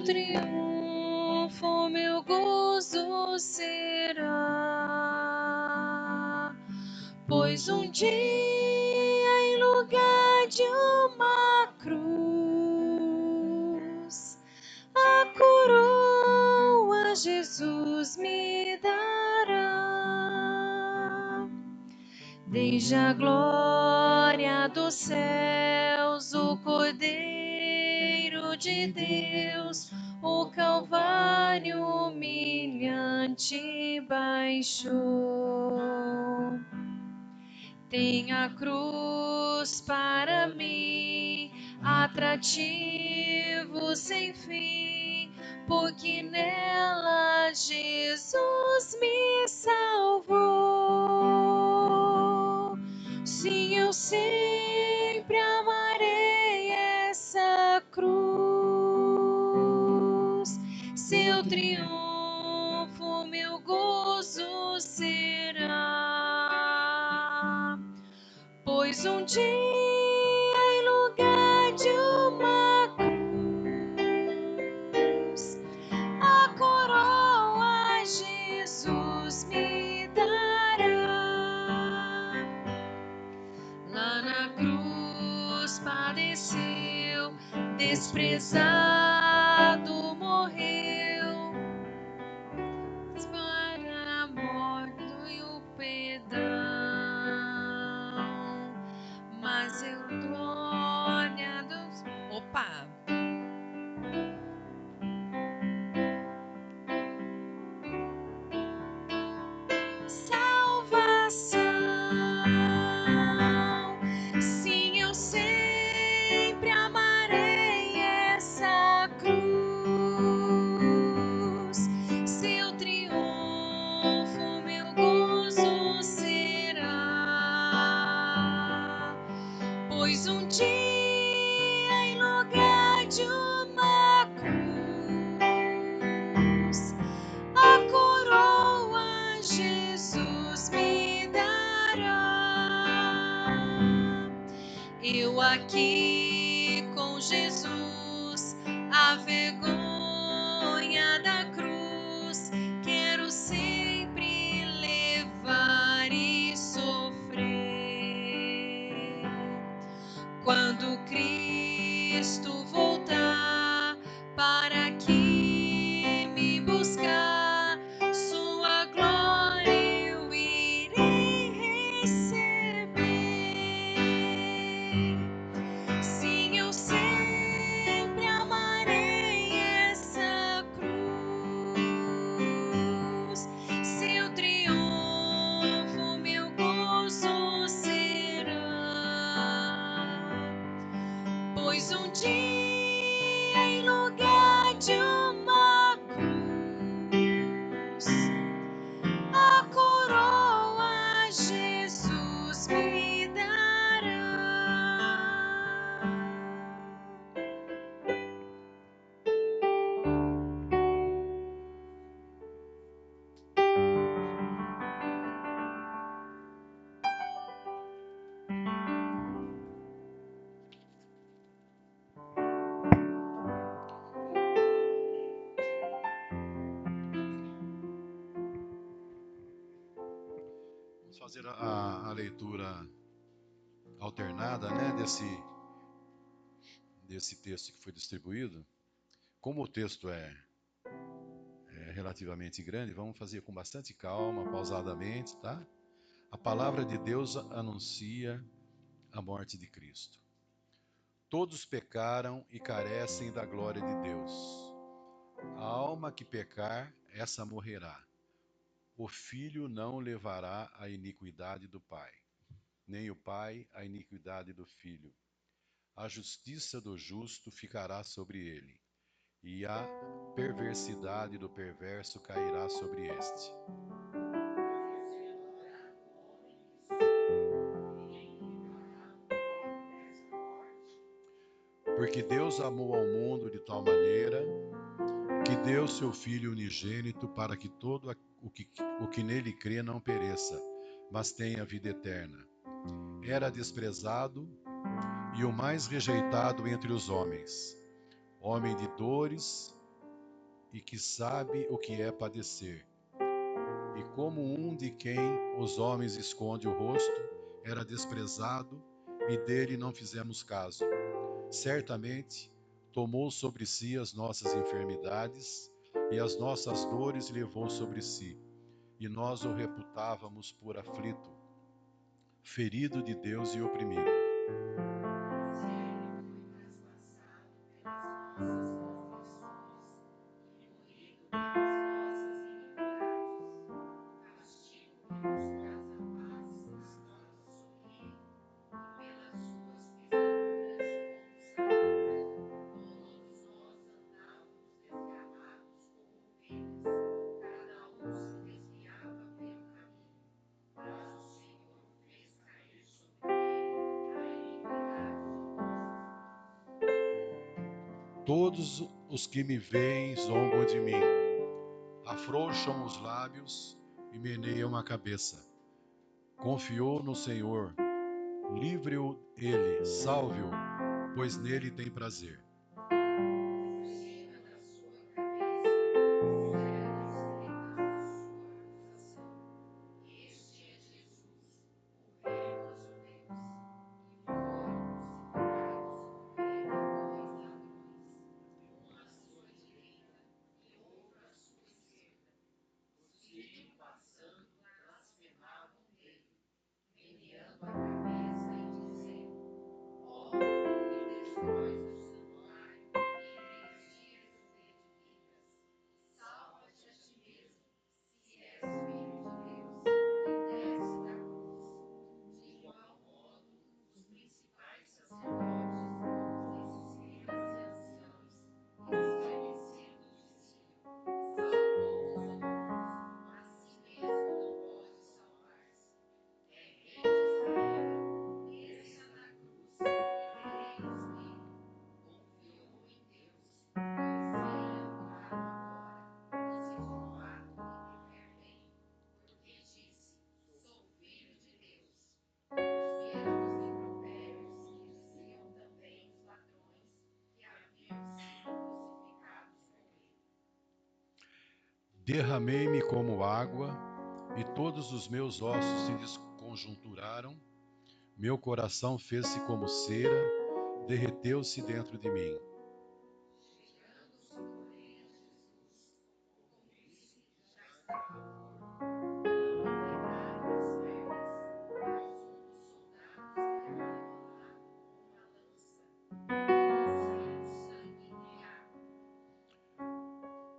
seu triunfo meu gozo será. Pois um dia, em lugar de uma cruz, a coroa Jesus me dará. Desde a glória dos céus, o Cordeiro de Deus, o Calvário humilhante baixou. Tem a cruz para mim, atrativo sem fim, porque nela Jesus me salvou. Sim, eu sempre amarei essa cruz, seu triunfo meu gozo será. Pois um dia, em lugar de uma cruz, a coroa Jesus me dará. Lá na cruz padeceu, desprezado morreu, para a morte e o perdão. Mas eu glória a Deus. Opa! Salvação. Sim, eu sempre amarei essa cruz. Seu triunfo meu gozo será. Pois um dia, em lugar de uma cruz, a coroa Jesus me dará. Eu aqui com Jesus, a vergonha da cruz, quero sempre levar e sofrer. Quando Cristo voltar para aqui me buscar, sua glória eu irei receber. Sim, eu sempre amarei essa cruz, seu triunfo meu gozo será. Pois um dia, em lugar de uma cruz, a coroa Jesus me dará. Vamos fazer a leitura alternada, né, desse texto que foi distribuído. Como o texto é relativamente grande, vamos fazer com bastante calma, pausadamente, tá? A palavra de Deus anuncia a morte de Cristo. Todos pecaram e carecem da glória de Deus. A alma que pecar, essa morrerá. O filho não levará a iniquidade do pai, nem o pai a iniquidade do filho. A justiça do justo ficará sobre ele, e a perversidade do perverso cairá sobre este. Porque Deus amou ao mundo de tal maneira que deu seu Filho unigênito para que todo o que nele crê não pereça, mas tenha vida eterna. Era desprezado e o mais rejeitado entre os homens, homem de dores e que sabe o que é padecer. E como um de quem os homens esconde o rosto, era desprezado, e dele não fizemos caso. Certamente tomou sobre si as nossas enfermidades, e as nossas dores levou sobre si, e nós o reputávamos por aflito, ferido de Deus e oprimido. Todos os que me veem zombam de mim, afrouxam os lábios e meneiam a cabeça. Confiou no Senhor, livre-o ele, salve-o, pois nele tem prazer. Derramei-me como água, e todos os meus ossos se desconjunturaram. Meu coração fez-se como cera, derreteu-se dentro de mim.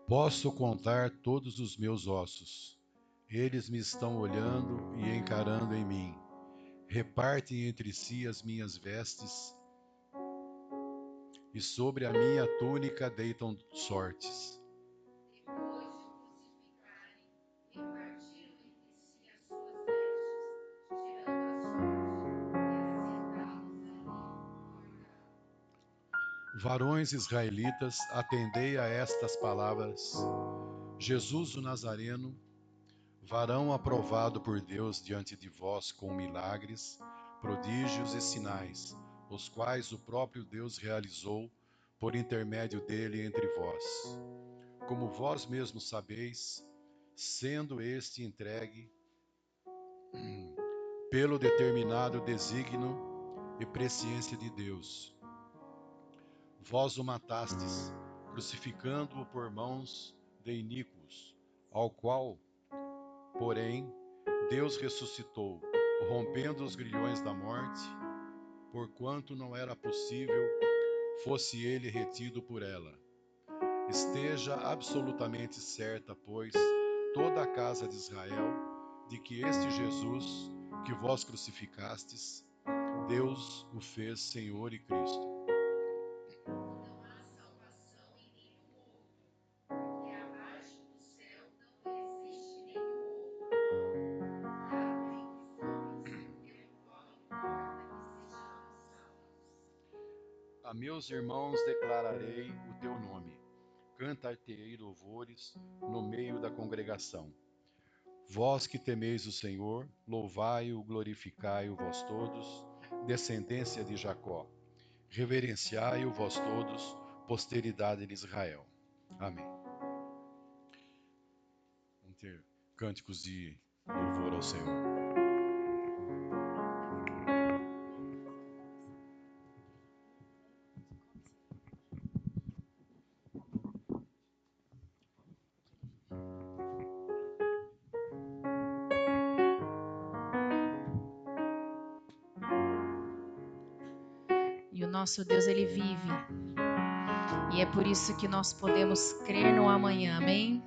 Posso contar todos os meus ossos. Eles me estão olhando e encarando em mim. Repartem entre si as minhas vestes, e sobre a minha túnica deitam sortes. Varões israelitas, atendei a estas palavras. Jesus o Nazareno, varão aprovado por Deus diante de vós com milagres, prodígios e sinais, os quais o próprio Deus realizou por intermédio dele entre vós. Como vós mesmos sabeis, sendo este entregue pelo determinado desígnio e presciência de Deus, vós o matastes, crucificando-o por mãos de iníquos, ao qual, porém, Deus ressuscitou, rompendo os grilhões da morte, porquanto não era possível fosse ele retido por ela. Esteja absolutamente certa, pois, toda a casa de Israel, de que este Jesus, que vós crucificastes, Deus o fez Senhor e Cristo. A meus irmãos declararei o teu nome, cantar-te-ei louvores no meio da congregação. Vós que temeis o Senhor, louvai-o, glorificai-o vós todos, descendência de Jacó. Reverenciai-o vós todos, posteridade de Israel. Amém. ter cânticos de louvor ao Senhor. E o nosso Deus, Ele vive. E é por isso que nós podemos crer no amanhã, amém?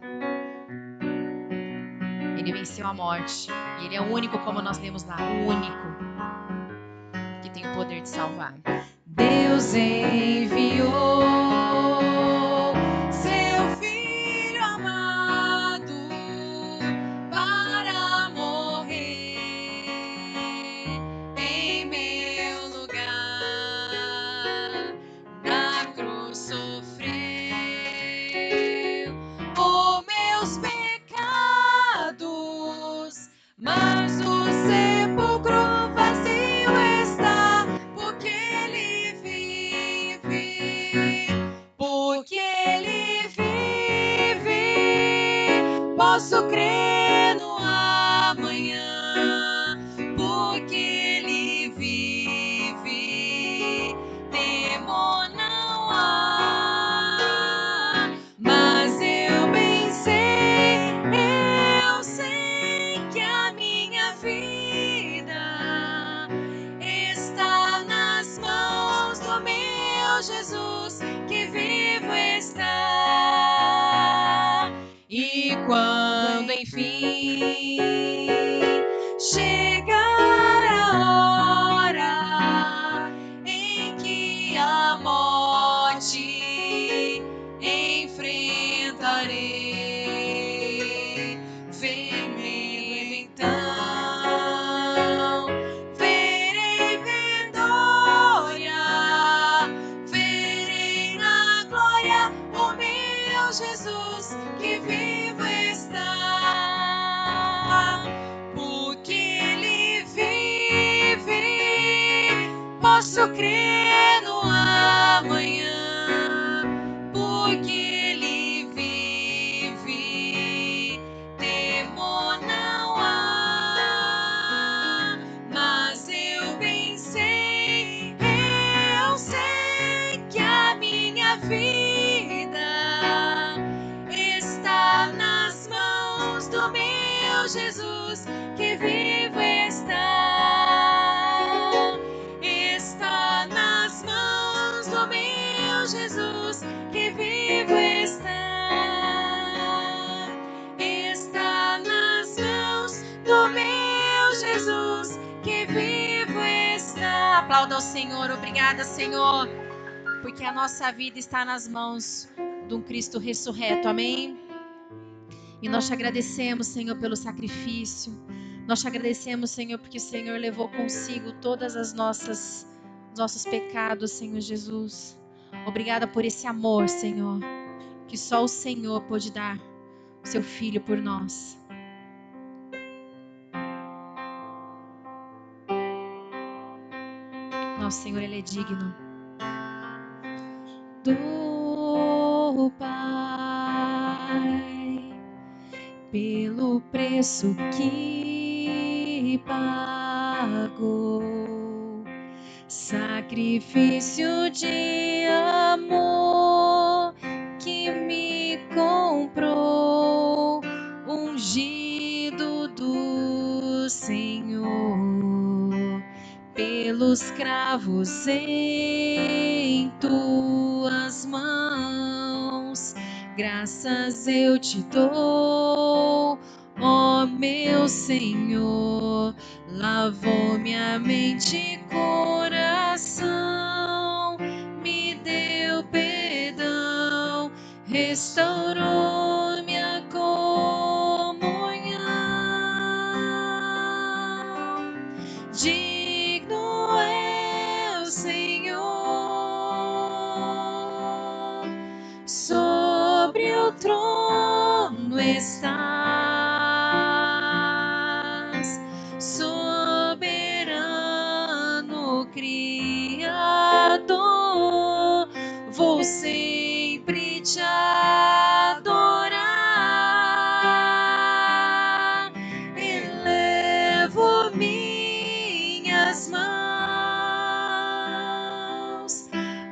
Ele venceu a morte. E Ele é o único, como nós lemos lá, o único que tem o poder de salvar. Deus enviou seu Filho amado para morrer em meu lugar. Na cruz sofreu os meus pecados, mas o sepulcro vazio está, porque Ele vive, porque Ele vive. Posso crer no amanhã, porque Ele vive. Temor não há, mas eu bem sei que a minha vida está nas mãos do meu Jesus, que vivo está. E quando enfim chegar a hora em que a morte enfrentarei, verei então, verei vitória, verei na glória o meu Jesus, que vivo está, porque Ele vive. Posso crer no amanhã, porque Ele vive. Temor não há, mas eu bem sei que a minha vida está nas mãos do meu Jesus, que vivo está. Está nas mãos do meu Jesus, que vivo está. Está nas mãos do meu Jesus, que vivo está. Aplauda ao Senhor. Obrigada, Senhor, porque a nossa vida está nas mãos de um Cristo ressurreto, amém? E nós te agradecemos, Senhor, pelo sacrifício. Nós te agradecemos, Senhor, porque o Senhor levou consigo todas as nossos pecados, Senhor Jesus. Obrigada por esse amor, Senhor, que só o Senhor pôde dar o seu Filho por nós. Nosso Senhor, Ele é digno do Pai, pelo preço que pagou, sacrifício de amor que me comprou, ungido do Senhor, pelos cravos em tuas mãos, graças eu te dou, ó meu Senhor. Lavou minha mente e coração, me deu perdão, restaurou minha comunhão. Digno é o Senhor, sobre o trono estás, soberano Criador, vou sempre te adorar. tuas mãos,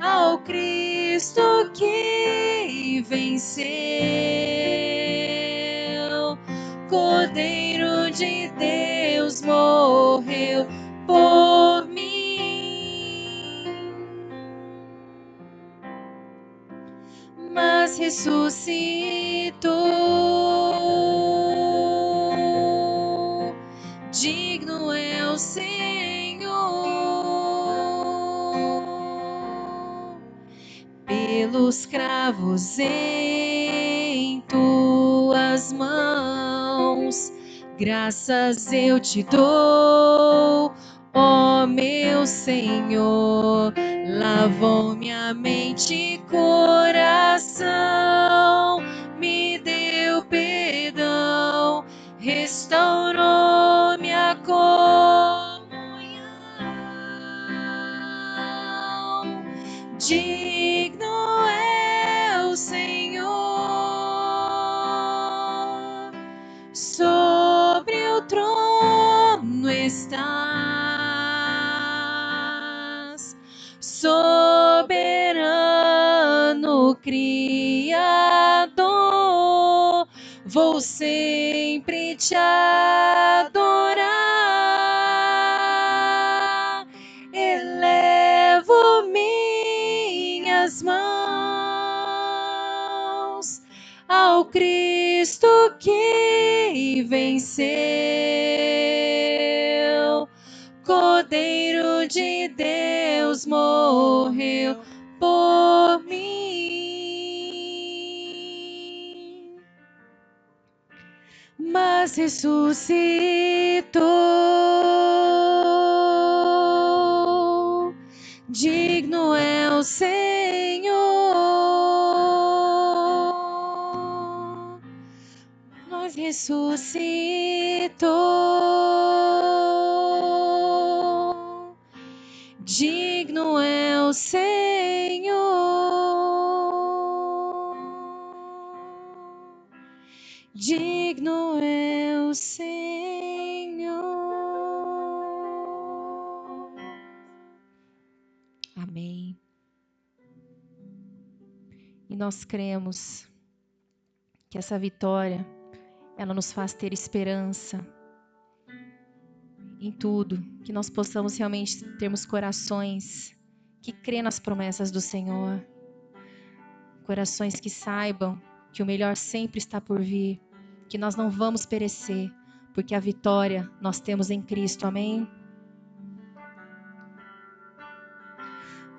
ao Cristo que venceu, Cordeiro de Deus morreu por mim, mas ressuscitou. Digno é o Senhor, pelos cravos em tuas mãos, graças eu te dou, ó meu Senhor. Lavou minha mente e coração, me deu perdão, restaurou minha comunhão. Digno é o Senhor, sobre o trono estás, soberano Criador, vou sempre te adorar, elevo minhas mãos ao Cristo que venceu, Cordeiro de Deus morreu por mim, mas ressuscitou. Digno é o Senhor, mas ressuscitou. Digno é o Senhor, digno é o Senhor. Amém. E nós cremos que essa vitória, ela nos faz ter esperança em tudo, que nós possamos realmente termos corações que crê nas promessas do Senhor, corações que saibam que o melhor sempre está por vir, que nós não vamos perecer, porque a vitória nós temos em Cristo, amém?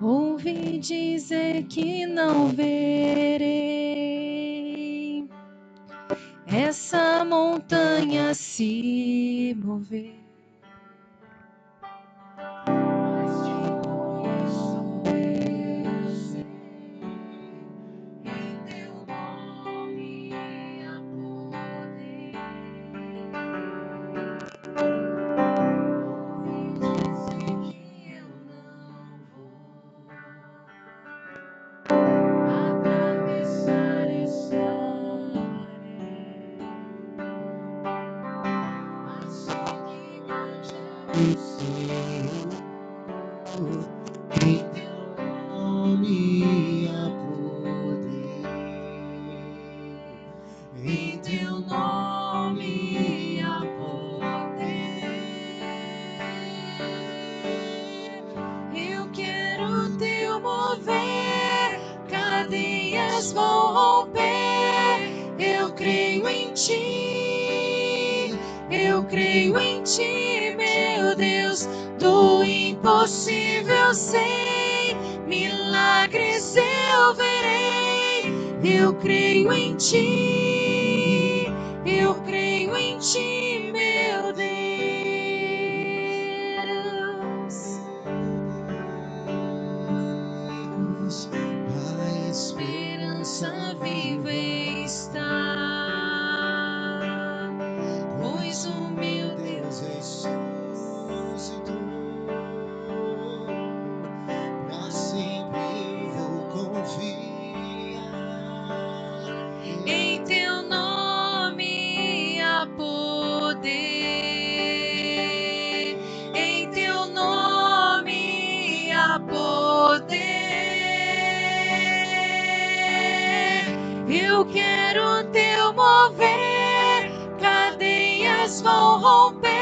Ouvi dizer que não verei essa montanha se mover. Em teu nome há poder. Eu quero teu mover, cadeias vão romper. Eu creio em ti, eu creio em ti, meu Deus, do impossível sei, milagres eu verei. Eu creio em ti, eu creio em ti, meu Deus. A esperança viva está, pois o meu Deus ressuscitou. Pra sempre eu vou confiar Em teu nome há poder. Eu quero teu mover, cadeias vão romper.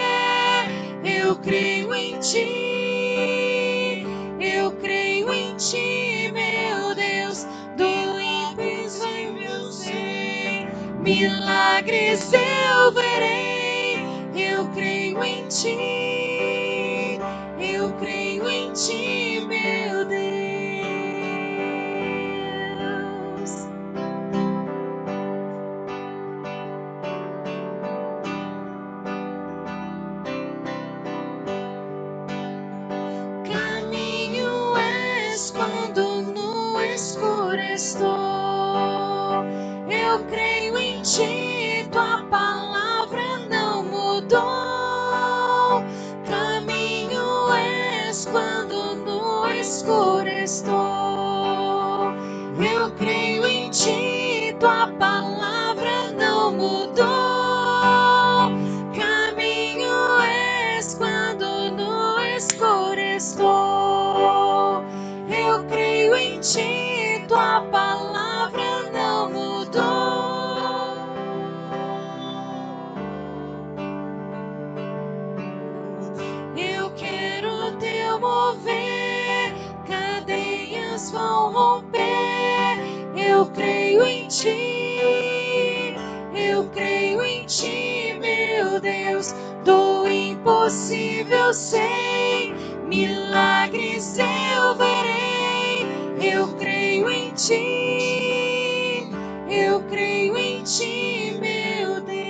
Eu creio em ti, eu creio em ti, meu Deus. Do impossível eu sei, milagres eu verei. Eu creio em ti, eu creio em ti, meu Deus. Caminho és quando no escuro estou. Eu creio em ti, tua palavra não mudou. Caminho és quando no escuro estou. Eu creio em ti, tua palavra não mudou. Caminho és quando no escuro estou. Eu creio em ti, tua palavra não mudou. Eu quero teu mover, cadeias vão romper. Eu creio em ti, eu creio em ti, meu Deus. Do impossível sei, milagres eu verei. Eu creio em ti, eu creio em ti, meu Deus.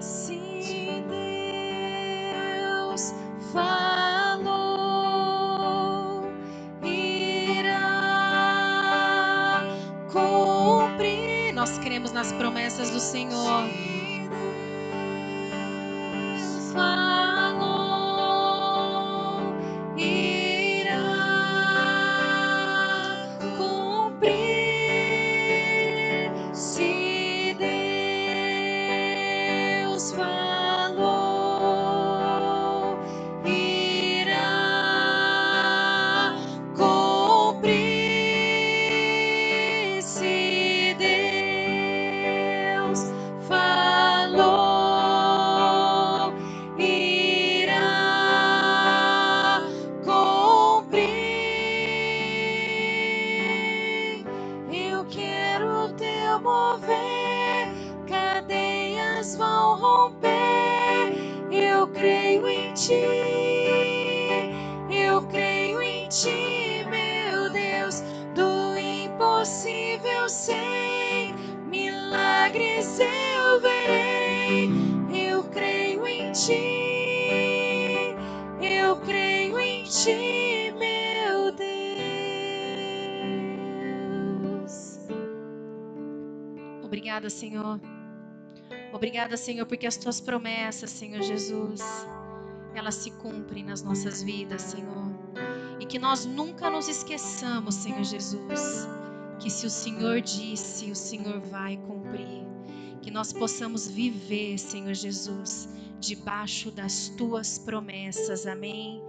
Se Deus falou, irá cumprir. Nós cremos nas promessas do Senhor. Se Deus falou, irá cumprir. Se Deus falou, irá cumprir. Se Deus falou, irá cumprir. Eu quero teu mover, cadeias vão romper. Eu creio em ti, eu creio em ti, meu Deus. Do impossível sei, milagres eu verei. Eu creio em ti, eu creio em ti, meu Deus. Obrigada, Senhor. Obrigada, Senhor, porque as tuas promessas, Senhor Jesus, elas se cumprem nas nossas vidas, Senhor. E que nós nunca nos esqueçamos, Senhor Jesus, que se o Senhor disse, o Senhor vai cumprir. Que nós possamos viver, Senhor Jesus, debaixo das tuas promessas, amém?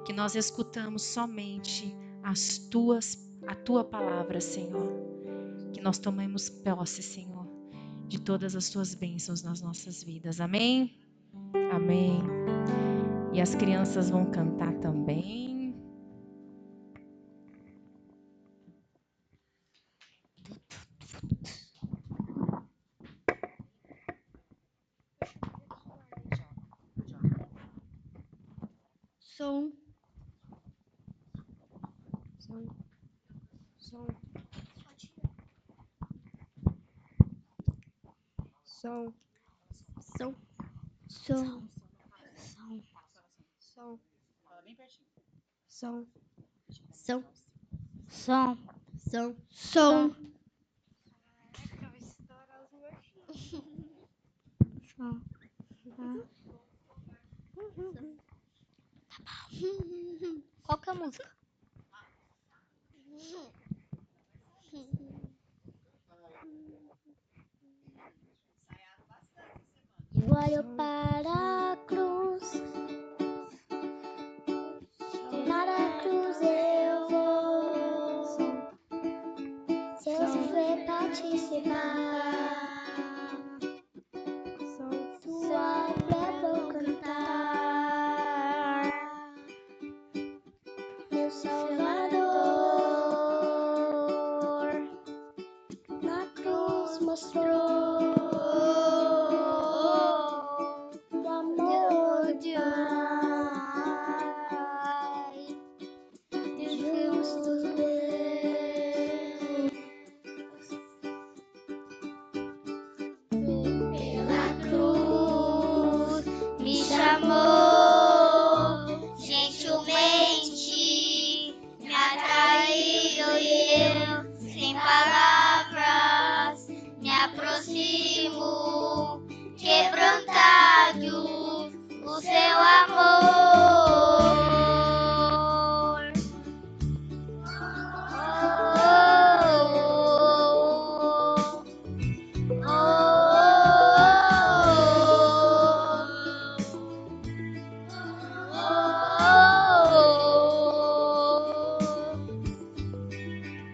Que nós escutamos somente a tua palavra, Senhor. Que nós tomemos posse, Senhor, de todas as tuas bênçãos nas nossas vidas, amém? Amém. E as crianças vão cantar também. Som. Som. Som. Som. Som. Som. Som. Som. Som. Som. Som. Som. Som. Som. Qual que é a música? Vai Olho para a cruz, na cruz eu vou. Se eu sofrer participar, sua obra vou cantar. Meu Salvador na cruz mostrou o amor de Pai, de justo Deus. Pela cruz me chamou, gentilmente me atraiu e eu, sem palavras, me aproximo, quebrantado o seu amor.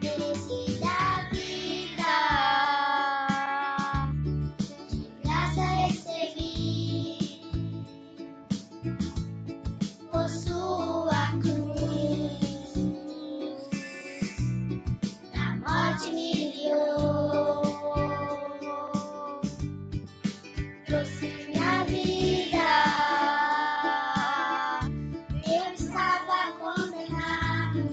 Merecida vida, de graça recebi, por sua cruz, da morte me livrou, trouxe minha vida. Eu estava condenado,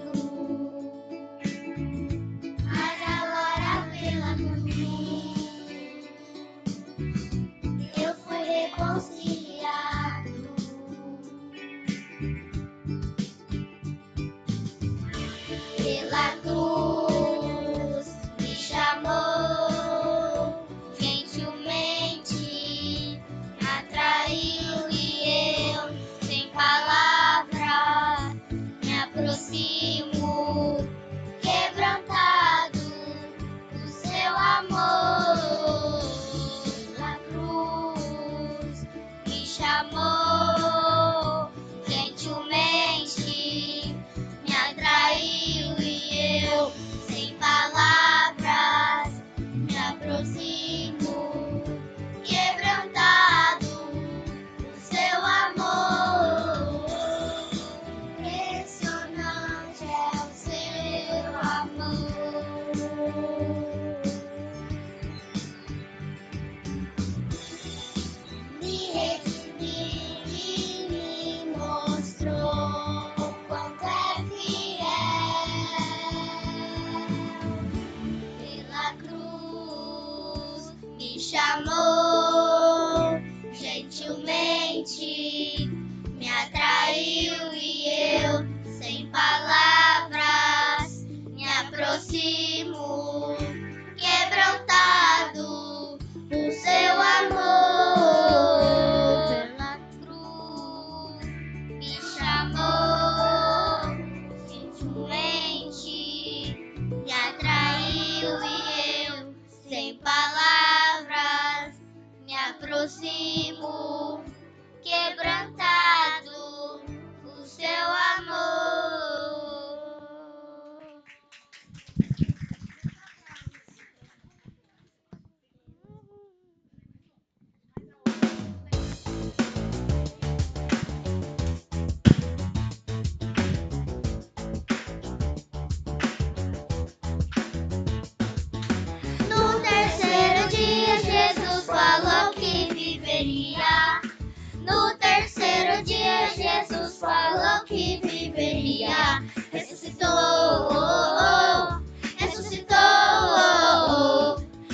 mas agora pela cruz eu fui reconciliado. Pela cruz me chamou, gentilmente me atraiu e eu, sem palavras, me aproximo, quebrantado do seu amor. Pela cruz me chamou, gentilmente me atraiu e eu, sem palavras, me aproximo, quebrantado do seu amor. Impressionante é o seu amor. Me redimiu e me mostrou o quanto é fiel. Pela cruz me chamou, gentilmente me atraiu e eu, sem palavras, me aproximo, quebrantado do seu amor. Pela cruz me chamou, gentilmente me atraiu e eu, sem palavras, me aproximo, quebrantado do seu amor. No terceiro dia, Jesus falou que viveria. No terceiro dia, Jesus falou que viveria. Ressuscitou, ressuscitou,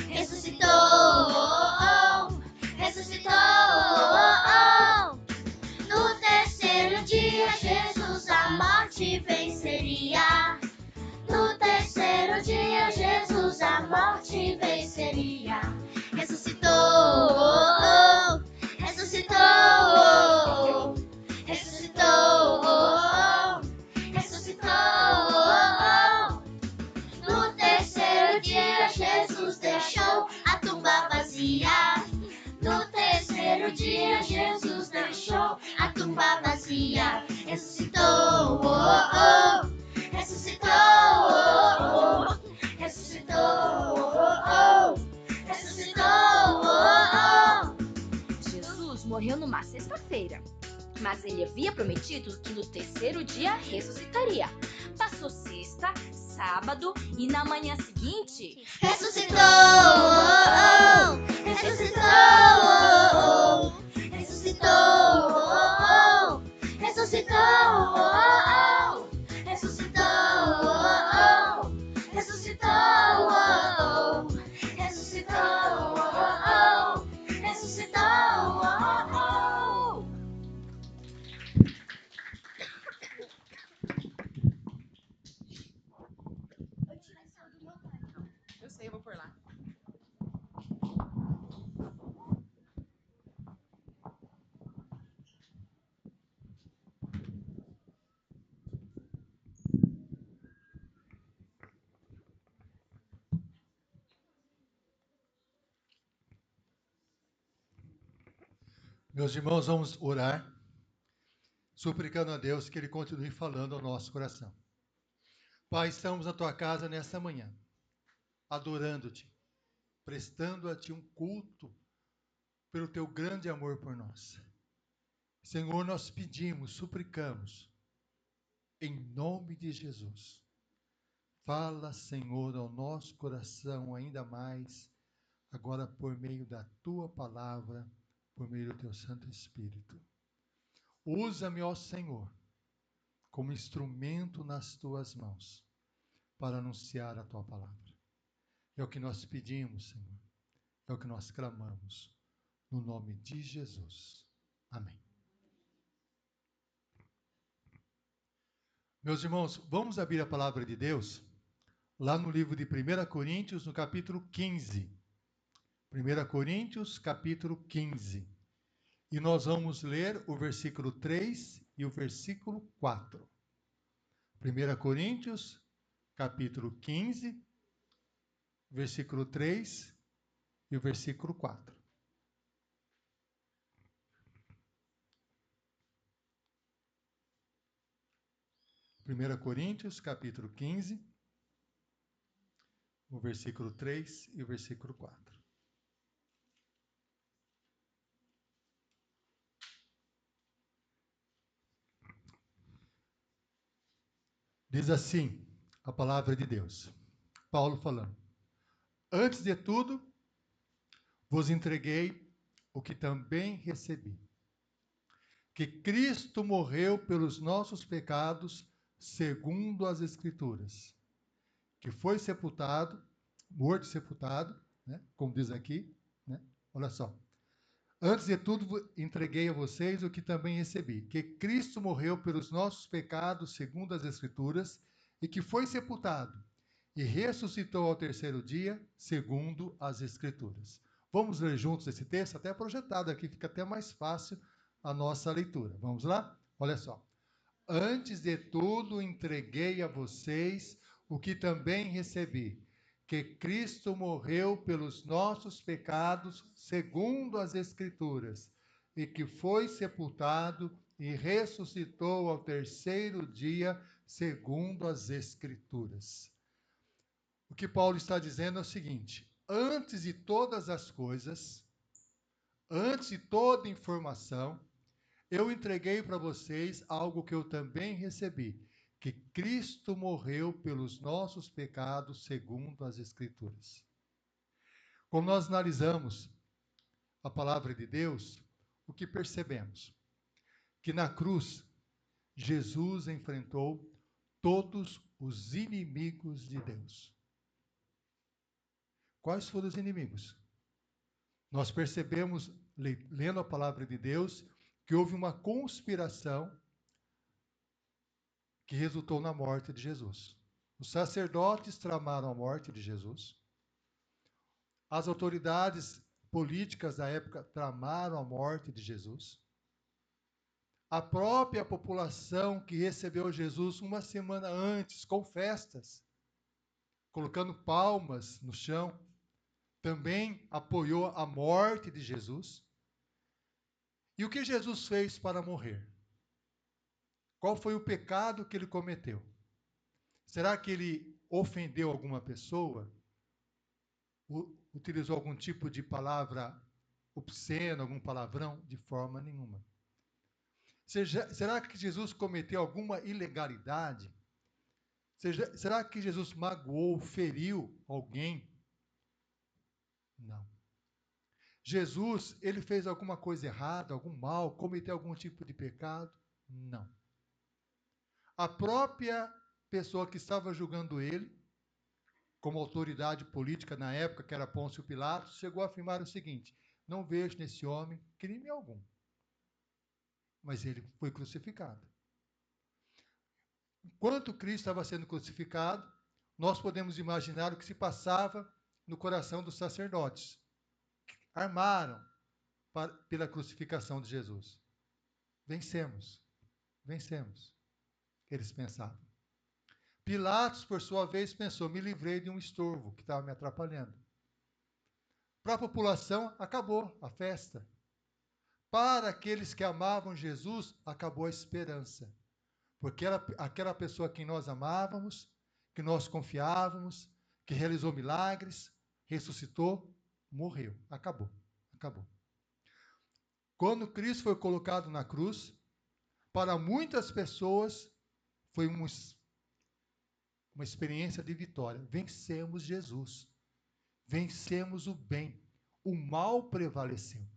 ressuscitou, ressuscitou. No terceiro dia, Jesus a morte venceria. No terceiro dia, Jesus a morte venceria. Ressuscitou, ressuscitou, ressuscitou, ressuscitou. No terceiro dia, Jesus deixou a tumba vazia. No terceiro dia, dia ressuscitou, oh, oh. Ressuscitou, oh, oh. Ressuscitou, oh, oh. Ressuscitou, oh, oh. Jesus morreu numa sexta-feira, mas ele havia prometido que no terceiro dia ressuscitaria. Passou sexta, sábado e na manhã seguinte... Ressuscitou, oh, oh. Ressuscitou, oh, oh. Ressuscitou, oh, oh. Ressuscitou, oh, oh. Ressuscitou, oh, oh. Ressuscitou, oh, oh. Ressuscitou, oh, oh. Ressuscitou, oh, oh. Eu sei, eu vou por lá. Meus irmãos, vamos orar, suplicando a Deus que Ele continue falando ao nosso coração. Pai, estamos na Tua casa nesta manhã, adorando-Te, prestando a Ti um culto pelo Teu grande amor por nós. Senhor, nós pedimos, suplicamos, em nome de Jesus. Fala, Senhor, ao nosso coração ainda mais, agora por meio da Tua palavra, por meio do Teu Santo Espírito. Usa-me, ó Senhor, como instrumento nas Tuas mãos, para anunciar a Tua palavra. É o que nós pedimos, Senhor. É o que nós clamamos, no nome de Jesus. Amém. Meus irmãos, vamos abrir a palavra de Deus lá no livro de 1 Coríntios, no capítulo 15. 1 Coríntios, capítulo 15. E nós vamos ler o versículo 3 e o versículo 4. 1 Coríntios, capítulo 15, versículo 3 e o versículo 4. Primeira Coríntios, capítulo 15, o versículo 3 e o versículo 4. Diz assim a palavra de Deus. Paulo falando. Antes de tudo, vos entreguei o que também recebi. Que Cristo morreu pelos nossos pecados, segundo as Escrituras. Que foi sepultado, morto e sepultado, né, como diz aqui, né, olha só. Antes de tudo, entreguei a vocês o que também recebi, que Cristo morreu pelos nossos pecados, segundo as Escrituras, e que foi sepultado, e ressuscitou ao terceiro dia, segundo as Escrituras. Vamos ler juntos esse texto, até projetado aqui, fica até mais fácil a nossa leitura. Vamos lá? Olha só. Antes de tudo, entreguei a vocês o que também recebi, que Cristo morreu pelos nossos pecados, segundo as Escrituras, e que foi sepultado e ressuscitou ao terceiro dia, segundo as Escrituras. O que Paulo está dizendo é o seguinte: antes de todas as coisas, antes de toda informação, eu entreguei para vocês algo que eu também recebi, que Cristo morreu pelos nossos pecados, segundo as Escrituras. Quando nós analisamos a palavra de Deus, o que percebemos? Que na cruz, Jesus enfrentou todos os inimigos de Deus. Quais foram os inimigos? Nós percebemos, lendo a palavra de Deus, que houve uma conspiração que resultou na morte de Jesus. Os sacerdotes tramaram a morte de Jesus. As autoridades políticas da época tramaram a morte de Jesus. A própria população que recebeu Jesus uma semana antes, com festas, colocando palmas no chão, também apoiou a morte de Jesus. E o que Jesus fez para morrer? Qual foi o pecado que ele cometeu? Será que ele ofendeu alguma pessoa? Utilizou algum tipo de palavra obscena, algum palavrão? De forma nenhuma. Será que Jesus cometeu alguma ilegalidade? Será que Jesus magoou, feriu alguém? Não. Jesus, ele fez alguma coisa errada, algum mal, cometeu algum tipo de pecado? Não. A própria pessoa que estava julgando ele, como autoridade política na época, que era Pôncio Pilatos, chegou a afirmar o seguinte: não vejo nesse homem crime algum. Mas ele foi crucificado. Enquanto Cristo estava sendo crucificado, nós podemos imaginar o que se passava no coração dos sacerdotes. Armaram pela crucificação de Jesus. Vencemos, vencemos, eles pensavam. Pilatos, por sua vez, pensou: me livrei de um estorvo que estava me atrapalhando. Para a população, acabou a festa. Para aqueles que amavam Jesus, acabou a esperança. Porque aquela pessoa que nós amávamos, que nós confiávamos, que realizou milagres, ressuscitou, morreu. Acabou, acabou. Quando Cristo foi colocado na cruz, para muitas pessoas foi uma experiência de vitória. Vencemos Jesus. Vencemos o bem. O mal prevaleceu.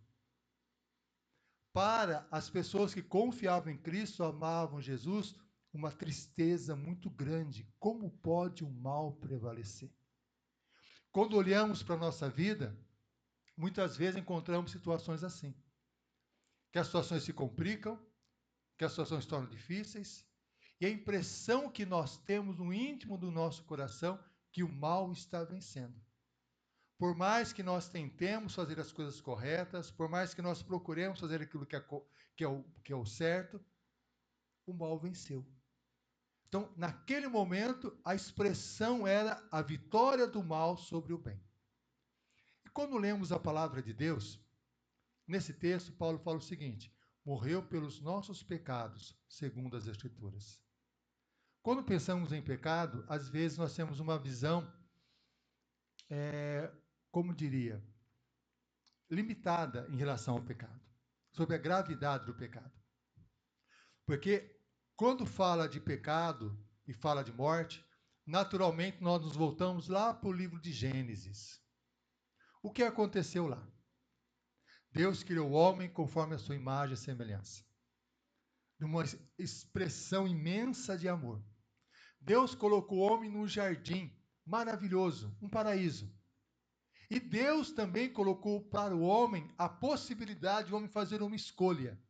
Para as pessoas que confiavam em Cristo, amavam Jesus, uma tristeza muito grande. Como pode o mal prevalecer? Quando olhamos para a nossa vida, muitas vezes encontramos situações assim. Que as situações se complicam, que as situações se tornam difíceis, e a impressão que nós temos no íntimo do nosso coração que o mal está vencendo. Por mais que nós tentemos fazer as coisas corretas, por mais que nós procuremos fazer aquilo que é o certo, o mal venceu. Então, naquele momento, a expressão era a vitória do mal sobre o bem. E quando lemos a palavra de Deus, nesse texto, Paulo fala o seguinte: morreu pelos nossos pecados, segundo as Escrituras. Quando pensamos em pecado, às vezes nós temos uma visão, como diria, limitada em relação ao pecado, sobre a gravidade do pecado. Porque quando fala de pecado e fala de morte, naturalmente nós nos voltamos lá para o livro de Gênesis. O que aconteceu lá? Deus criou o homem conforme a sua imagem e semelhança. Numa expressão imensa de amor. Deus colocou o homem num jardim maravilhoso, um paraíso. E Deus também colocou para o homem a possibilidade de o homem fazer uma escolha.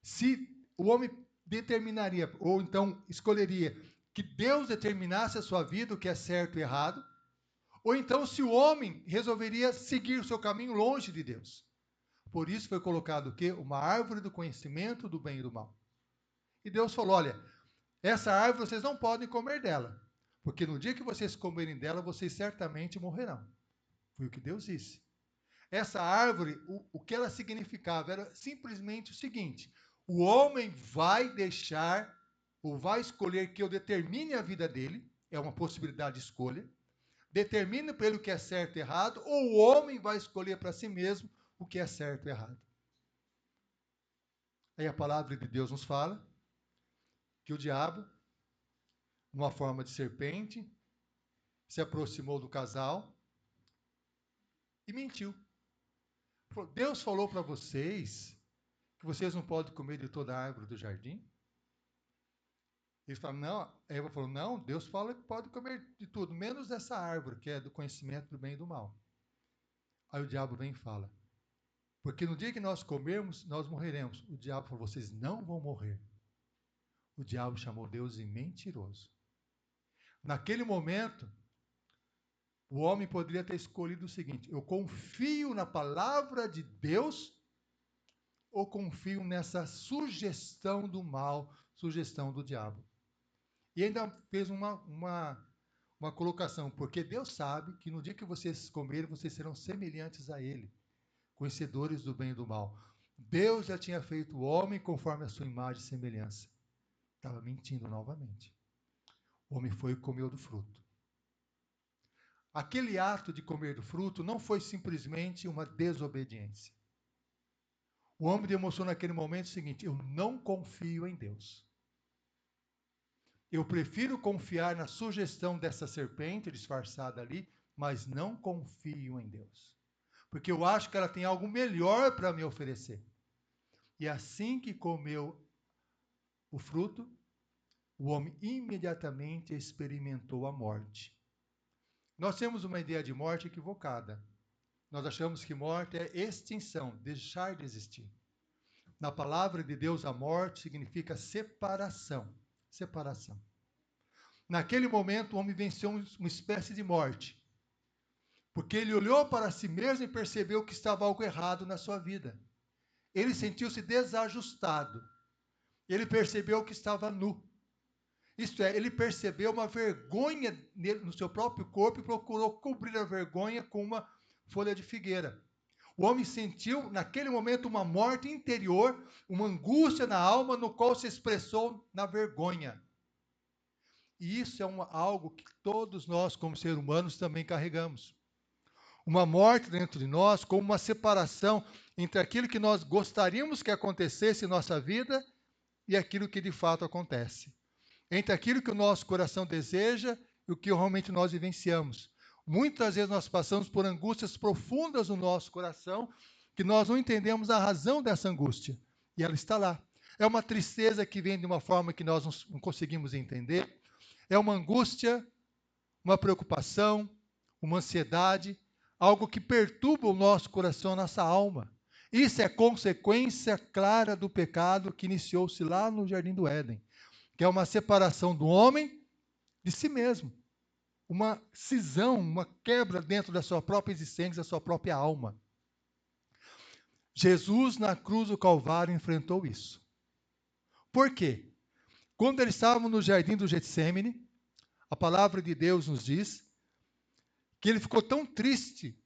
Se o homem determinaria, ou então escolheria, que Deus determinasse a sua vida, o que é certo e errado, ou então se o homem resolveria seguir o seu caminho longe de Deus. Por isso foi colocado o quê? Uma árvore do conhecimento do bem e do mal. E Deus falou: olha, essa árvore vocês não podem comer dela, porque no dia que vocês comerem dela, vocês certamente morrerão. Foi o que Deus disse. Essa árvore, o que ela significava era simplesmente o seguinte: o homem vai deixar, ou vai escolher que eu determine a vida dele, é uma possibilidade de escolha, determine para ele o que é certo e errado, ou o homem vai escolher para si mesmo o que é certo e errado. Aí a palavra de Deus nos fala que o diabo, numa forma de serpente, se aproximou do casal e mentiu. Deus falou para vocês que vocês não podem comer de toda a árvore do jardim? Eles falaram, não. A Eva falou, não, Deus fala que pode comer de tudo, menos dessa árvore, que é do conhecimento do bem e do mal. Aí o diabo vem e fala, porque no dia que nós comermos, nós morreremos. O diabo falou, vocês não vão morrer. O diabo chamou Deus de mentiroso. Naquele momento, o homem poderia ter escolhido o seguinte: eu confio na palavra de Deus ou confio nessa sugestão do mal, sugestão do diabo? E ainda fez uma colocação, porque Deus sabe que no dia que vocês comerem, vocês serão semelhantes a Ele, conhecedores do bem e do mal. Deus já tinha feito o homem conforme a sua imagem e semelhança. Estava mentindo novamente. O homem foi e comeu do fruto. Aquele ato de comer do fruto não foi simplesmente uma desobediência. O homem demonstrou naquele momento o seguinte: eu não confio em Deus. Eu prefiro confiar na sugestão dessa serpente disfarçada ali, mas não confio em Deus. Porque eu acho que ela tem algo melhor para me oferecer. E assim que comeu o fruto, o homem imediatamente experimentou a morte. Nós temos uma ideia de morte equivocada. Nós achamos que morte é extinção, deixar de existir. Na palavra de Deus, a morte significa separação. Separação. Naquele momento, o homem venceu uma espécie de morte. Porque ele olhou para si mesmo e percebeu que estava algo errado na sua vida. Ele sentiu-se desajustado. Ele percebeu que estava nu. Isto é, ele percebeu uma vergonha no seu próprio corpo e procurou cobrir a vergonha com uma folha de figueira. O homem sentiu, naquele momento, uma morte interior, uma angústia na alma, no qual se expressou na vergonha. E isso é algo que todos nós, como seres humanos, também carregamos. Uma morte dentro de nós, como uma separação entre aquilo que nós gostaríamos que acontecesse em nossa vida e aquilo que de fato acontece. Entre aquilo que o nosso coração deseja e o que realmente nós vivenciamos. Muitas vezes nós passamos por angústias profundas no nosso coração, que nós não entendemos a razão dessa angústia. E ela está lá. É uma tristeza que vem de uma forma que nós não conseguimos entender. É uma angústia, uma preocupação, uma ansiedade, algo que perturba o nosso coração, a nossa alma. Isso é consequência clara do pecado que iniciou-se lá no Jardim do Éden, que é uma separação do homem de si mesmo. Uma cisão, uma quebra dentro da sua própria existência, da sua própria alma. Jesus, na cruz do Calvário, enfrentou isso. Por quê? Quando eles estavam no jardim do Getsêmani, a palavra de Deus nos diz que ele ficou tão triste,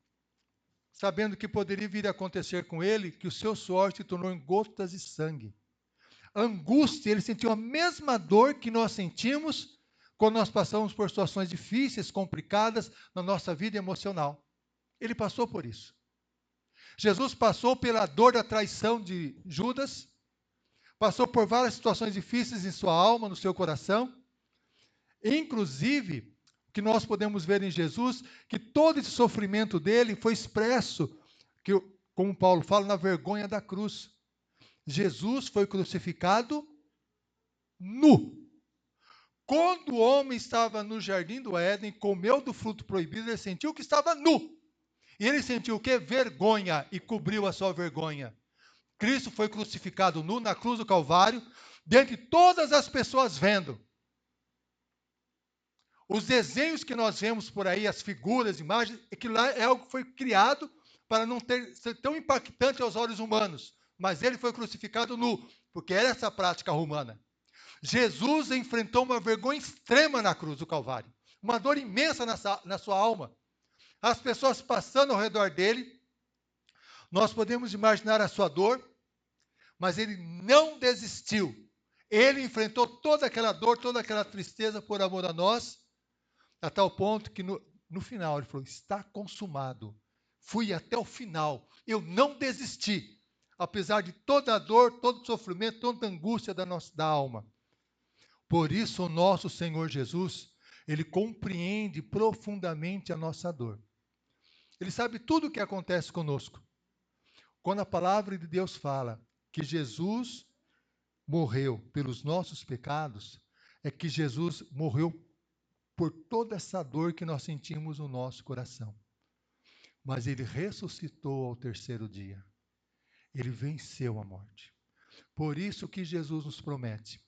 sabendo que poderia vir a acontecer com ele, que o seu suor se tornou em gotas de sangue. A angústia, ele sentiu a mesma dor que nós sentimos quando nós passamos por situações difíceis, complicadas na nossa vida emocional. Ele passou por isso. Jesus passou pela dor da traição de Judas, passou por várias situações difíceis em sua alma, no seu coração. Inclusive, o que nós podemos ver em Jesus, que todo esse sofrimento dele foi expresso, como Paulo fala, na vergonha da cruz. Jesus foi crucificado nu. Quando o homem estava no jardim do Éden, comeu do fruto proibido, ele sentiu que estava nu. E ele sentiu o quê? Vergonha, e cobriu a sua vergonha. Cristo foi crucificado nu na cruz do Calvário, dentre todas as pessoas vendo. Os desenhos que nós vemos por aí, as figuras, imagens, aquilo lá é algo que foi criado para não ser tão impactante aos olhos humanos. Mas ele foi crucificado nu, porque era essa prática romana. Jesus enfrentou uma vergonha extrema na cruz do Calvário. Uma dor imensa na sua alma. As pessoas passando ao redor dele. Nós podemos imaginar a sua dor, mas ele não desistiu. Ele enfrentou toda aquela dor, toda aquela tristeza por amor a nós, a tal ponto que no final ele falou, está consumado. Fui até o final. Eu não desisti. Apesar de toda a dor, todo o sofrimento, toda a angústia da alma. Por isso, o nosso Senhor Jesus, ele compreende profundamente a nossa dor. Ele sabe tudo o que acontece conosco. Quando a palavra de Deus fala que Jesus morreu pelos nossos pecados, é que Jesus morreu por toda essa dor que nós sentimos no nosso coração. Mas ele ressuscitou ao terceiro dia. Ele venceu a morte. Por isso que Jesus nos promete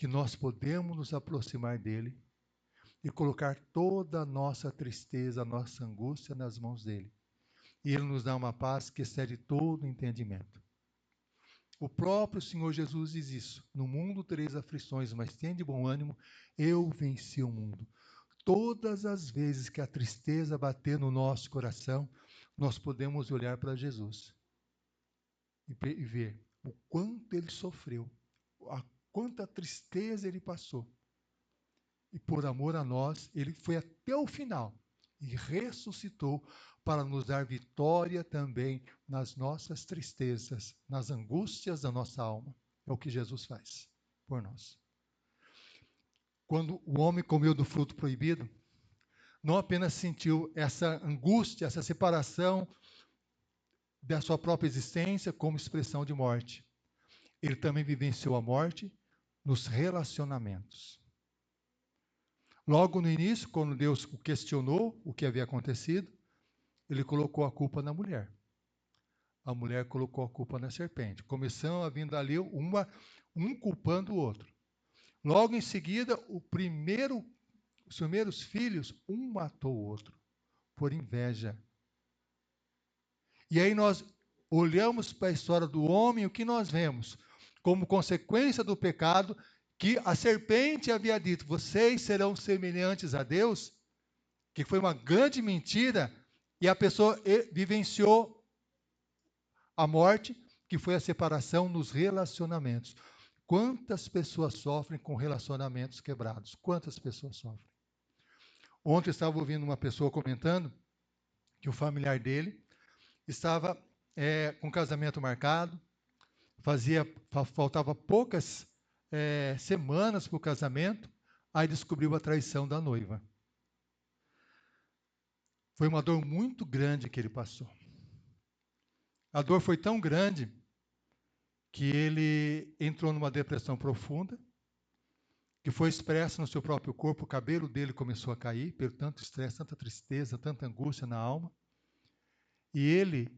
que nós podemos nos aproximar dele e colocar toda a nossa tristeza, a nossa angústia nas mãos dele. E ele nos dá uma paz que excede todo entendimento. O próprio Senhor Jesus diz isso. No mundo tereis aflições, mas tende bom ânimo, eu venci o mundo. Todas as vezes que a tristeza bater no nosso coração, nós podemos olhar para Jesus e ver o quanto ele sofreu, quanta tristeza ele passou. E por amor a nós, ele foi até o final e ressuscitou para nos dar vitória também nas nossas tristezas, nas angústias da nossa alma. É o que Jesus faz por nós. Quando o homem comeu do fruto proibido, não apenas sentiu essa angústia, essa separação da sua própria existência como expressão de morte. Ele também vivenciou a morte nos relacionamentos. Logo no início, quando Deus o questionou o que havia acontecido, ele colocou a culpa na mulher. A mulher colocou a culpa na serpente. Começando a vir dali um culpando o outro. Logo em seguida, os primeiros filhos, um matou o outro, por inveja. E aí nós olhamos para a história do homem, o que nós vemos? Como consequência do pecado, que a serpente havia dito, vocês serão semelhantes a Deus, que foi uma grande mentira, e a pessoa vivenciou a morte, que foi a separação nos relacionamentos. Quantas pessoas sofrem com relacionamentos quebrados? Quantas pessoas sofrem? Ontem eu estava ouvindo uma pessoa comentando que o familiar dele estava com casamento marcado, faltava poucas semanas para o casamento, aí descobriu a traição da noiva. Foi uma dor muito grande que ele passou. A dor foi tão grande que ele entrou numa depressão profunda, que foi expressa no seu próprio corpo, o cabelo dele começou a cair, pelo tanto estresse, tanta tristeza, tanta angústia na alma. E ele,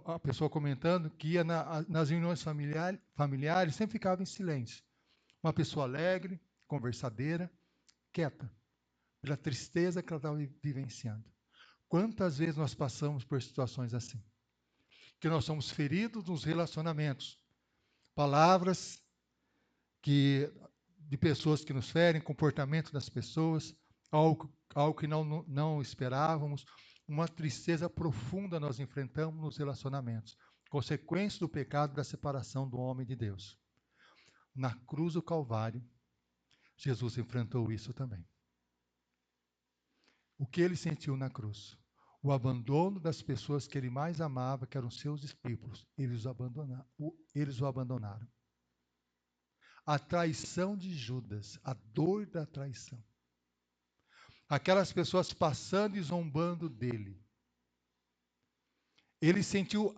a pessoa comentando, que ia nas reuniões familiares, sempre ficava em silêncio. Uma pessoa alegre, conversadeira, quieta, pela tristeza que ela estava vivenciando. Quantas vezes nós passamos por situações assim? Que nós somos feridos nos relacionamentos. Palavras de pessoas que nos ferem, comportamento das pessoas, algo que não esperávamos, uma tristeza profunda nós enfrentamos nos relacionamentos. Consequência do pecado da separação do homem de Deus. Na cruz do Calvário, Jesus enfrentou isso também. O que ele sentiu na cruz? O abandono das pessoas que ele mais amava, que eram seus discípulos. Eles o abandonaram. A traição de Judas, a dor da traição. Aquelas pessoas passando e zombando dele. Ele sentiu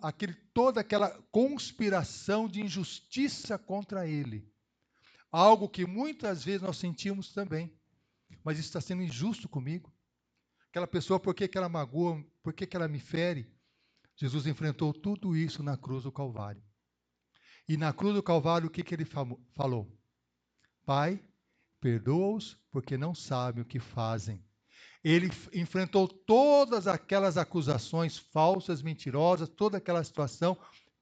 toda aquela conspiração de injustiça contra ele. Algo que muitas vezes nós sentimos também. Mas isso está sendo injusto comigo. Aquela pessoa, por que ela magoa? Por que ela me fere? Jesus enfrentou tudo isso na cruz do Calvário. E na cruz do Calvário, o que ele falou? Pai, perdoa-os, porque não sabem o que fazem. Ele enfrentou todas aquelas acusações falsas, mentirosas, toda aquela situação,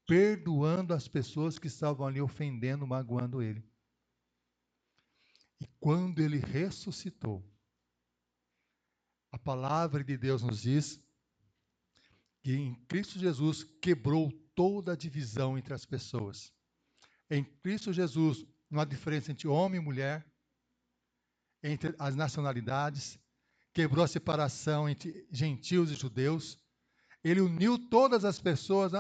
perdoando as pessoas que estavam ali ofendendo, magoando ele. E quando ele ressuscitou, a palavra de Deus nos diz que em Cristo Jesus quebrou toda a divisão entre as pessoas. Em Cristo Jesus, não há diferença entre homem e mulher, entre as nacionalidades, quebrou a separação entre gentios e judeus. Ele uniu todas as pessoas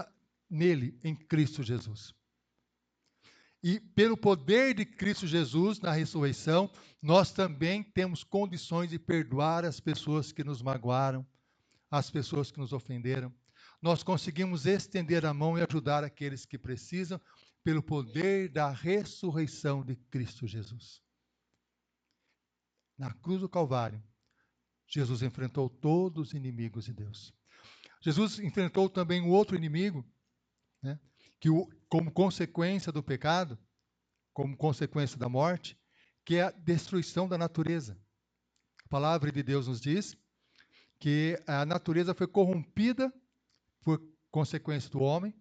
nele, em Cristo Jesus. E pelo poder de Cristo Jesus na ressurreição, nós também temos condições de perdoar as pessoas que nos magoaram, as pessoas que nos ofenderam. Nós conseguimos estender a mão e ajudar aqueles que precisam pelo poder da ressurreição de Cristo Jesus. Na cruz do Calvário, Jesus enfrentou todos os inimigos de Deus. Jesus enfrentou também um outro inimigo, né, que como consequência do pecado, como consequência da morte, que é a destruição da natureza. A palavra de Deus nos diz que a natureza foi corrompida por consequência do homem.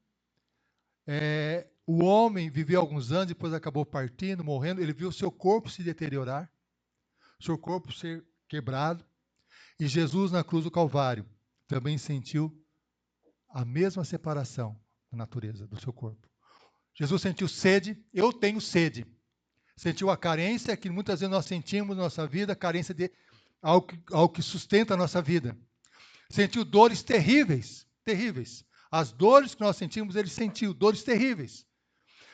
O homem viveu alguns anos, depois acabou partindo, morrendo. Ele viu o seu corpo se deteriorar, seu corpo ser quebrado. E Jesus, na cruz do Calvário, também sentiu a mesma separação da natureza, do seu corpo. Jesus sentiu sede, eu tenho sede. Sentiu a carência que muitas vezes nós sentimos na nossa vida, a carência de algo que sustenta a nossa vida. Sentiu dores terríveis, terríveis. As dores que nós sentimos, ele sentiu, dores terríveis.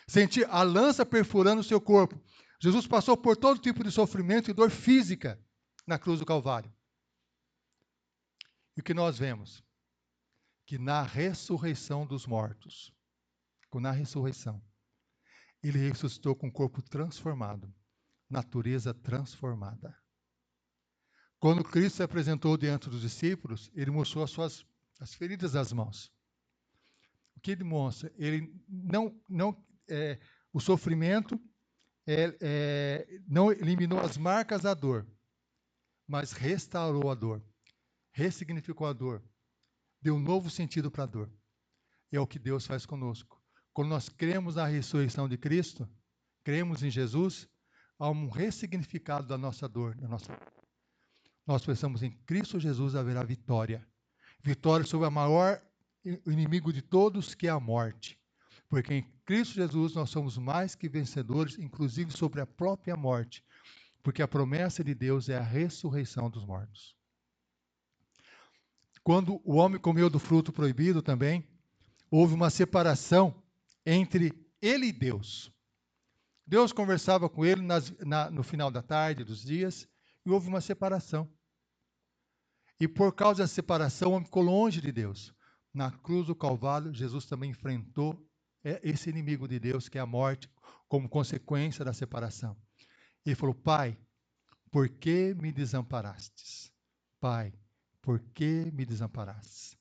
Sentiu a lança perfurando o seu corpo. Jesus passou por todo tipo de sofrimento e dor física na cruz do Calvário. E o que nós vemos? Que na ressurreição dos mortos, na ressurreição, ele ressuscitou com o corpo transformado, natureza transformada. Quando Cristo se apresentou diante dos discípulos, ele mostrou as feridas das mãos. O que ele mostra? Ele o sofrimento não eliminou as marcas da dor, mas restaurou a dor, ressignificou a dor, deu um novo sentido para a dor. E é o que Deus faz conosco. Quando nós cremos na ressurreição de Cristo, cremos em Jesus, há um ressignificado da nossa dor, Nós pensamos em Cristo Jesus haverá vitória. Vitória sobre o maior inimigo de todos, que é a morte. Porque em Cristo Jesus nós somos mais que vencedores, inclusive sobre a própria morte. Porque a promessa de Deus é a ressurreição dos mortos. Quando o homem comeu do fruto proibido também, houve uma separação entre ele e Deus. Deus conversava com ele no final da tarde, dos dias, e houve uma separação. E por causa da separação, o homem ficou longe de Deus. Na cruz do Calvário, Jesus também enfrentou esse inimigo de Deus, que é a morte, como consequência da separação. Ele falou: Pai, por que me desamparastes? Pai, por que me desamparastes?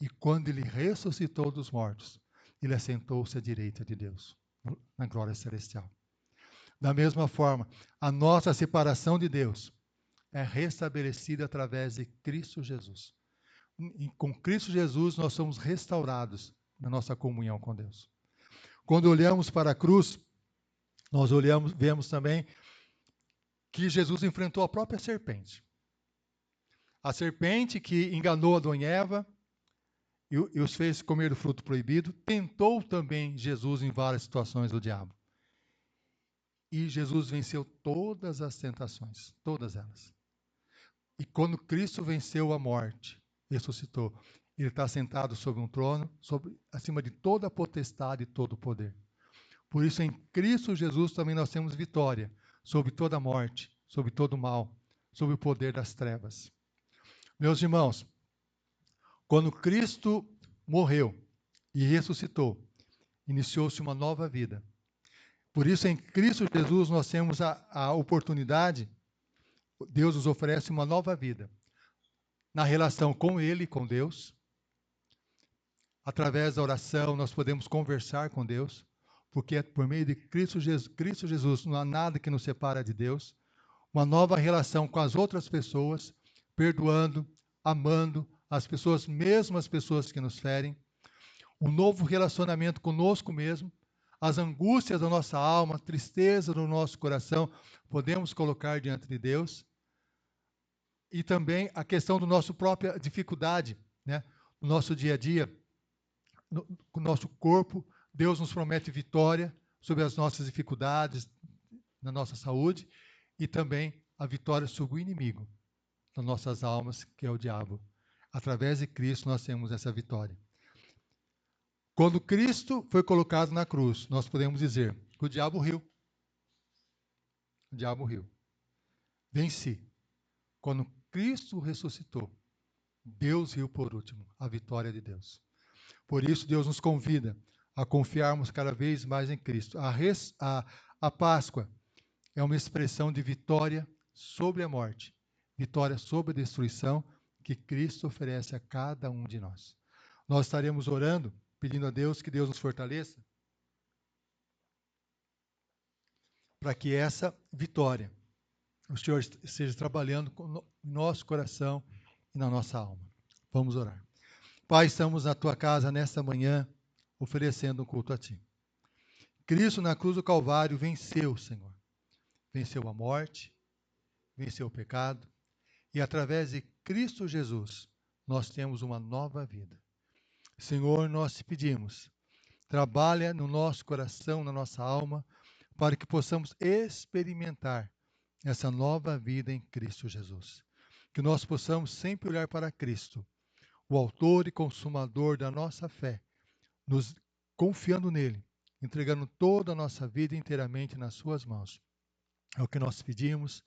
E quando ele ressuscitou dos mortos, ele assentou-se à direita de Deus, na glória celestial. Da mesma forma, a nossa separação de Deus é restabelecida através de Cristo Jesus. E com Cristo Jesus, nós somos restaurados na nossa comunhão com Deus. Quando olhamos para a cruz, nós vemos também que Jesus enfrentou a própria serpente. A serpente que enganou Adão e Eva e os fez comer do fruto proibido, tentou também Jesus em várias situações do diabo. E Jesus venceu todas as tentações, todas elas. E quando Cristo venceu a morte, ressuscitou, ele está sentado sobre um trono, acima de toda a potestade e todo o poder. Por isso, em Cristo Jesus também nós temos vitória sobre toda a morte, sobre todo o mal, sobre o poder das trevas. Meus irmãos, quando Cristo morreu e ressuscitou, iniciou-se uma nova vida. Por isso, em Cristo Jesus, nós temos a oportunidade, Deus nos oferece uma nova vida. Na relação com Ele, com Deus. Através da oração, nós podemos conversar com Deus, porque por meio de Cristo Jesus, não há nada que nos separa de Deus. Uma nova relação com as outras pessoas, perdoando, amando as pessoas, mesmo as pessoas que nos ferem. Um novo relacionamento conosco mesmo. As angústias da nossa alma, a tristeza do nosso coração, podemos colocar diante de Deus. E também a questão da nossa própria dificuldade, né? No nosso dia a dia, no nosso corpo, Deus nos promete vitória sobre as nossas dificuldades, na nossa saúde, e também a vitória sobre o inimigo das nossas almas, que é o diabo. Através de Cristo nós temos essa vitória. Quando Cristo foi colocado na cruz, nós podemos dizer que o diabo riu. O diabo riu. Venci. Quando Cristo ressuscitou, Deus riu por último, a vitória de Deus. Por isso, Deus nos convida a confiarmos cada vez mais em Cristo. A Páscoa é uma expressão de vitória sobre a morte, vitória sobre a destruição que Cristo oferece a cada um de nós. Nós estaremos orando, pedindo a Deus que Deus nos fortaleça para que essa vitória o Senhor esteja trabalhando no nosso coração e na nossa alma. Vamos orar. Pai, estamos na Tua casa nesta manhã, oferecendo um culto a Ti. Cristo na cruz do Calvário venceu, Senhor. Venceu a morte, venceu o pecado, e através de Cristo Jesus, nós temos uma nova vida. Senhor, nós te pedimos, Trabalha no nosso coração, na nossa alma, para que possamos experimentar essa nova vida em Cristo Jesus. Que nós possamos sempre olhar para Cristo, o autor e consumador da nossa fé, nos confiando nele, entregando toda a nossa vida inteiramente nas suas mãos. É o que nós pedimos,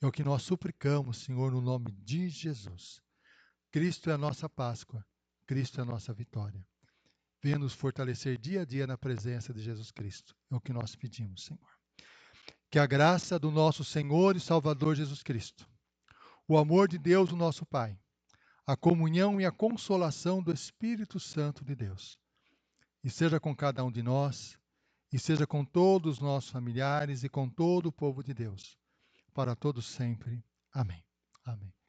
é o que nós suplicamos, Senhor, no nome de Jesus. Cristo é a nossa Páscoa, Cristo é a nossa vitória. Venha nos fortalecer dia a dia na presença de Jesus Cristo. É o que nós pedimos, Senhor. Que a graça do nosso Senhor e Salvador Jesus Cristo, o amor de Deus, o nosso Pai, a comunhão e a consolação do Espírito Santo de Deus, e seja com cada um de nós, e seja com todos os nossos familiares e com todo o povo de Deus, para todos sempre. Amém. Amém.